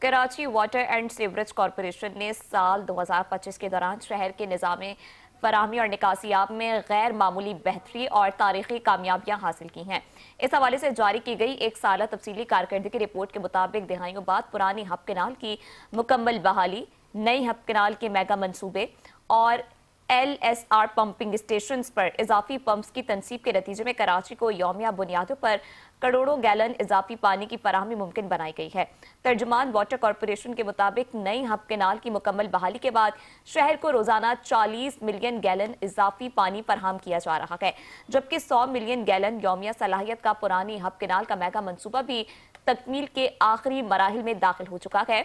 Karachi water and sewerage corporation ने साल 2025 के दौरान शहर के निज़ाम फराहमी और निकासियाब में गैर मामूली बेहतरी और तारीखी कामयाबियां हासिल की हैं। इस हवाले से जारी की गई एक साला तफसीली कारकर्दगी रिपोर्ट के मुताबिक दिहाइयों बाद पुरानी हब केनाल की मुकम्मल बहाली, नई हब केनाल के मेगा मंसूबे और LSR पंपिंग स्टेशन पर इजाफी पंप्स की तनसीब के नतीजे में कराची को यौमिया बुनियादों पर करोड़ों गैलन इजाफी पानी की फराहमी मुमकिन बनाई गई है। तर्जुमान वाटर कॉरपोरेशन के मुताबिक नई हब केनाल की मुकम्मल बहाली के बाद शहर को रोजाना 40 मिलियन गैलन इजाफी पानी फराहम किया जा रहा है, जबकि 100 मिलियन गैलन यौमिया सलाहियत का पुरानी हब केनाल का मेगा मंसूबा भी तकमील के आखिरी मराहिल में दाखिल हो चुका है।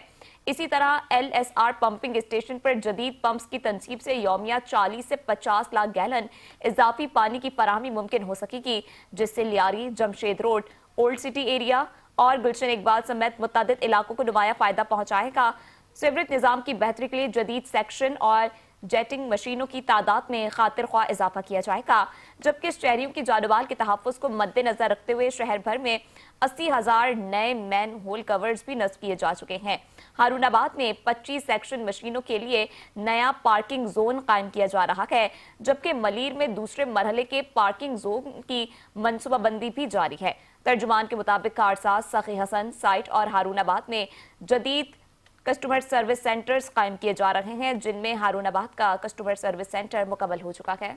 इसी तरह LSR पंपिंग स्टेशन पर जदीद पंप्स की तनसीब से यौमिया 40 से 50 लाख गैलन इजाफी पानी की फराहमी मुमकिन हो सकेगी, जिससे Lyari, Jamshed road, old city area और गुलशन इकबाल समेत मुतअद्दिद इलाकों को नुमाया फायदा पहुंचाएगा। सीवरेज निजाम की बेहतरी के लिए जदीद सेक्शन और जेटिंग मशीनों की तादाद में खातिर ख्वाह इजाफा किया जाएगा, जबकि शहरियों की जानवाल के तहफ़्फ़ुज़ को मद्देनजर रखते हुए शहर भर में 80,000 नए मैन होल कवर्स भी नस्ब किए जा चुके हैं। हारूनाबाद में 25 सेक्शन मशीनों के लिए नया पार्किंग जोन कायम किया जा रहा है, जबकि मलीर में दूसरे मरहले के पार्किंग जोन की मनसूबाबंदी भी जारी है। तर्जुमान के मुताबिक कारसाज, सखी हसन साइट और हारूनाबाद में जदीद कस्टमर सर्विस सेंटर्स कायम किए जा रहे हैं, जिनमें हारूनाबाद का कस्टमर सर्विस सेंटर मुकम्मल हो चुका है।